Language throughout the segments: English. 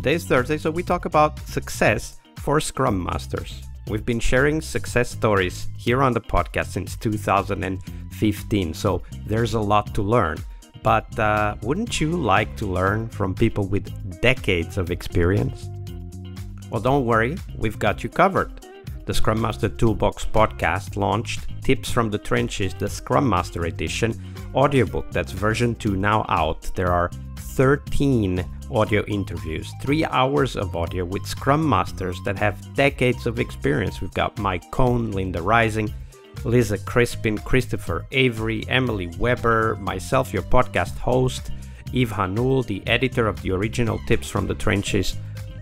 Today's Thursday, so we talk about success for Scrum Masters. We've been sharing success stories here on the podcast since 2015, so there's a lot to learn. But wouldn't you like to learn from people with decades of experience? Well, don't worry, we've got you covered. The Scrum Master Toolbox podcast launched Tips from the Trenches, the Scrum Master Edition audiobook. That's version 2 now out. There are 13 audio interviews, 3 hours of audio with Scrum Masters that have decades of experience. We've got Mike Cohn, Linda Rising, Lisa Crispin, Christopher Avery, Emily Weber, myself, your podcast host, Yves Hanul, the editor of the original Tips from the Trenches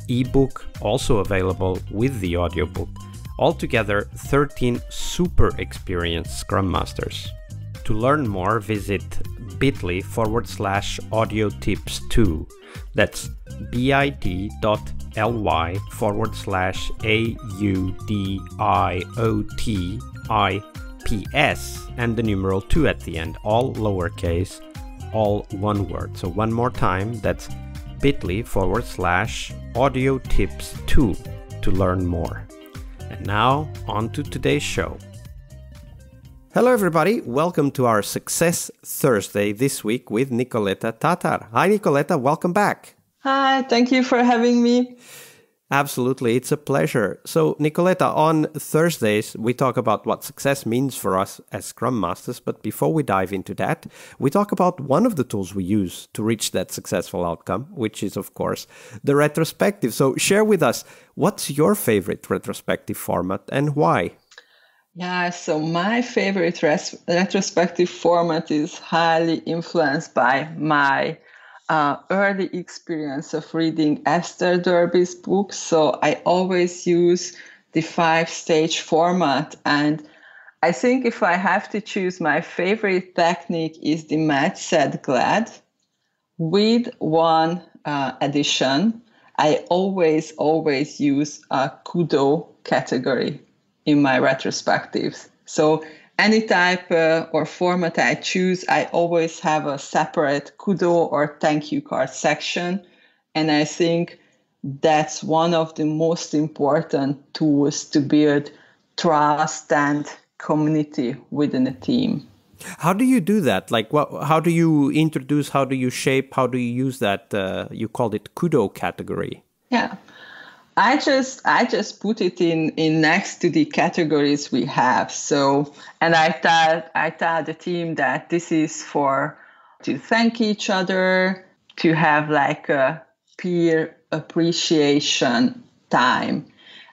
ebook, also available with the audiobook. Altogether, 13 super experienced Scrum Masters. To learn more, visit bit.ly/audiotips2. That's bit.ly/AUDIOTIPS and the numeral 2 at the end, all lowercase, all one word. So one more time, that's bit.ly/audiotips2 to learn more. And now, on to today's show. Hello everybody, welcome to our Success Thursday this week with Nikoletta Tátar. Hi Nikoletta, welcome back. Hi, thank you for having me. Absolutely, it's a pleasure. So Nikoletta, on Thursdays we talk about what success means for us as Scrum Masters, but before we dive into that, we talk about one of the tools we use to reach that successful outcome, which is of course the retrospective. So share with us, what's your favorite retrospective format and why? Yeah, so my favorite retrospective format is highly influenced by my early experience of reading Esther Derby's books. So I always use the 5-stage format. And I think if I have to choose, my favorite technique is the Mad, Sad, Glad with one addition. I always use a Kudo category in my retrospectives. So any type or format I choose, I always have a separate Kudo or thank you card section. And I think that's one of the most important tools to build trust and community within a team. How do you do that? Like, how do you introduce, how do you shape, how do you use that, you called it Kudo category? Yeah. I just put it in next to the categories we have. So, and I tell the team that this is to thank each other, to have like a peer appreciation time.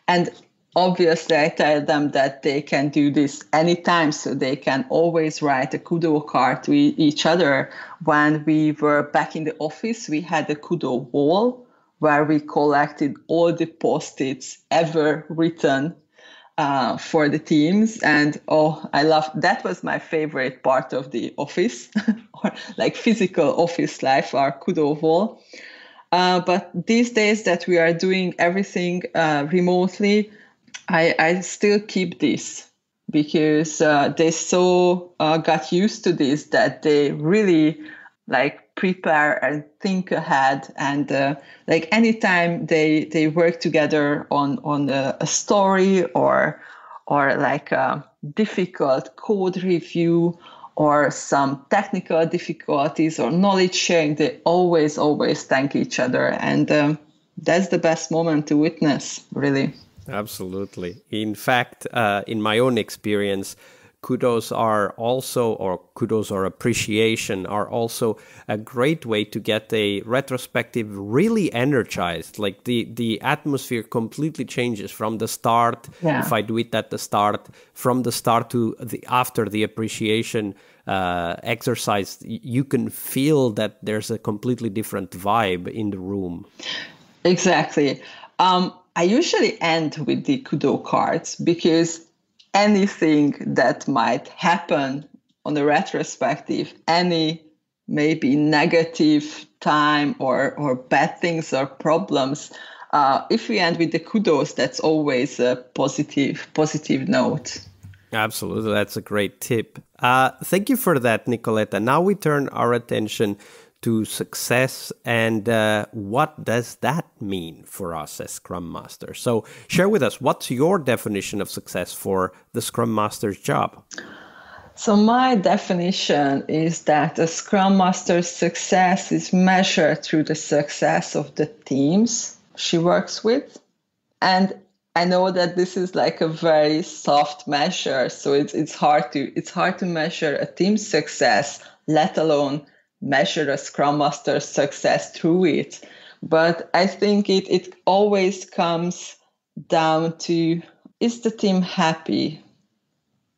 And obviously I tell them that they can do this anytime, so they can always write a Kudo card to each other. When we were back in the office, we had a Kudo wall where we collected all the post-its ever written for the teams. And I love, that was my favorite part of the office, or like physical office life, our Kudo wall. But these days that we are doing everything remotely, I still keep this because they got used to this that they really prepare and think ahead, and anytime they work together on a story or like a difficult code review or some technical difficulties or knowledge sharing, they always thank each other, and that's the best moment to witness, really. Absolutely. In fact, in my own experience, Kudos or appreciation are also a great way to get a retrospective really energized. Like the atmosphere completely changes from the start. Yeah. If I do it at the start, from the start to after the appreciation exercise, you can feel that there's a completely different vibe in the room. Exactly. I usually end with the Kudo cards because anything that might happen on the retrospective, any maybe negative time or bad things or problems, if we end with the Kudos, that's always a positive note. Absolutely, that's a great tip. Thank you for that, Nikoletta. Now we turn our attention to success, and what does that mean for us as Scrum Masters? So share with us, what's your definition of success for the Scrum Master's job? So my definition is that a Scrum Master's success is measured through the success of the teams she works with. And I know that this is like a very soft measure, so it's hard to measure a team's success, let alone measure a Scrum Master's success through it. But I think it always comes down to, is the team happy?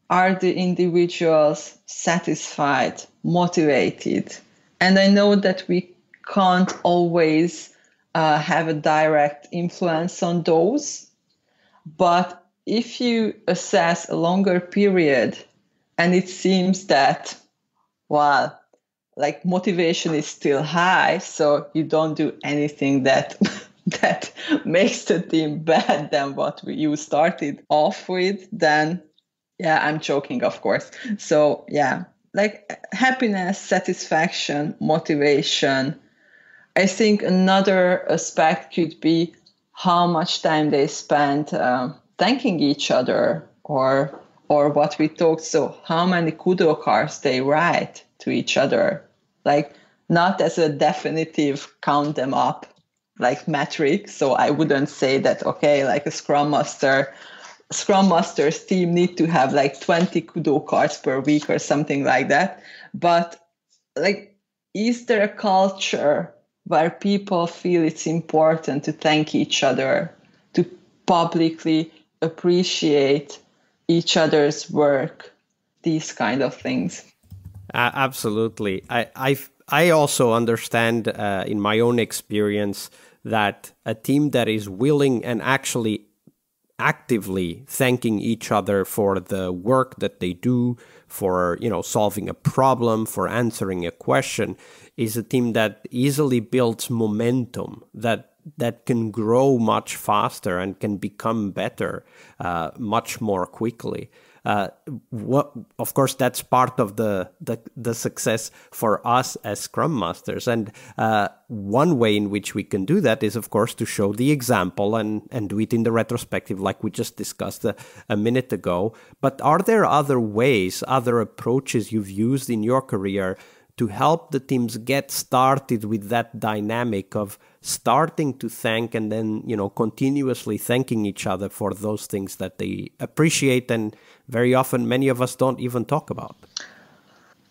Are the individuals satisfied, motivated? And I know that we can't always have a direct influence on those. But if you assess a longer period and it seems that, well, like motivation is still high, so you don't do anything that that makes the team bad than what you started off with, then yeah, I'm joking, of course. So yeah, like happiness, satisfaction, motivation. I think another aspect could be how much time they spend thanking each other, or what we talked. So how many Kudo cards they write to each other, like not as a definitive count them up like metric. So I wouldn't say that, okay, like a Scrum Masters team need to have like 20 Kudo cards per week or something like that. But like, is there a culture where people feel it's important to thank each other, to publicly appreciate each other's work, these kind of things? Absolutely. I also understand in my own experience that a team that is willing and actually actively thanking each other for the work that they do, for solving a problem, for answering a question, is a team that easily builds momentum, that can grow much faster and can become better much more quickly. Of course, that's part of the success for us as Scrum Masters. And one way in which we can do that is, of course, to show the example and do it in the retrospective, like we just discussed a minute ago. But are there other ways, other approaches you've used in your career to help the teams get started with that dynamic of starting to thank and then, continuously thanking each other for those things that they appreciate and very often many of us don't even talk about?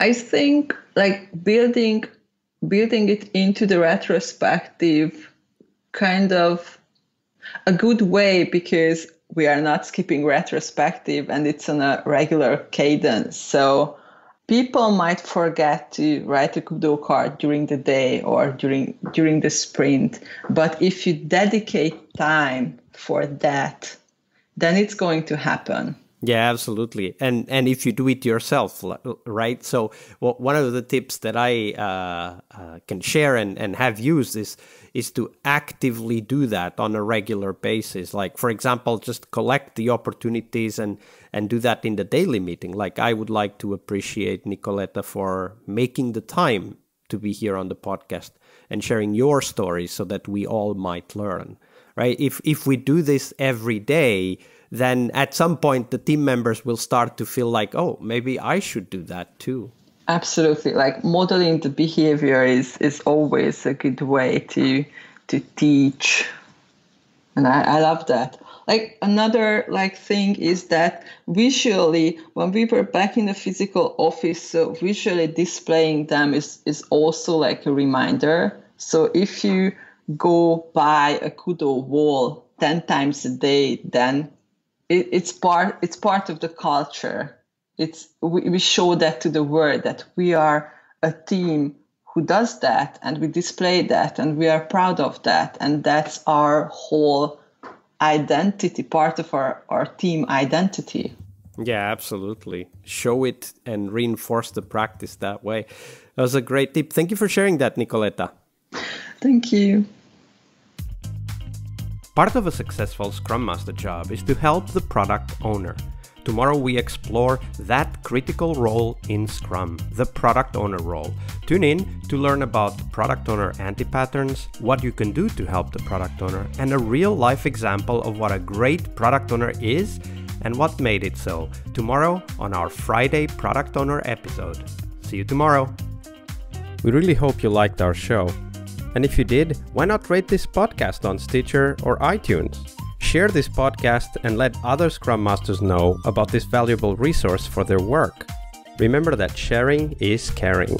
I think like building it into the retrospective, kind of a good way, because we are not skipping retrospective and it's on a regular cadence. So people might forget to write a Kudo card during the day or during the sprint. But if you dedicate time for that, then it's going to happen. Yeah, absolutely. And if you do it yourself, right? So one of the tips that I can share and have used is to actively do that on a regular basis. Like, for example, just collect the opportunities and do that in the daily meeting. Like, I would like to appreciate Nikoletta for making the time to be here on the podcast and sharing your stories so that we all might learn, right? If we do this every day, then at some point the team members will start to feel like, oh, maybe I should do that too. Like modeling the behavior is always a good way to teach. And I love that. Like another thing is that visually, when we were back in the physical office, so visually displaying them is also like a reminder. So if you go by a Kudo wall 10 times a day, then it's part of the culture. We show that to the world that we are a team who does that, and we display that, and we are proud of that, and that's our whole identity, part of our team identity. Yeah, absolutely. Show it and reinforce the practice that way. That was a great tip. Thank you for sharing that, Nikoletta. Thank you. Part of a successful Scrum Master job is to help the product owner. Tomorrow we explore that critical role in Scrum, the product owner role. Tune in to learn about product owner anti-patterns, what you can do to help the product owner, and a real-life example of what a great product owner is and what made it so. Tomorrow on our Friday Product Owner episode. See you tomorrow. We really hope you liked our show. And if you did, why not rate this podcast on Stitcher or iTunes? Share this podcast and let other Scrum Masters know about this valuable resource for their work. Remember that sharing is caring.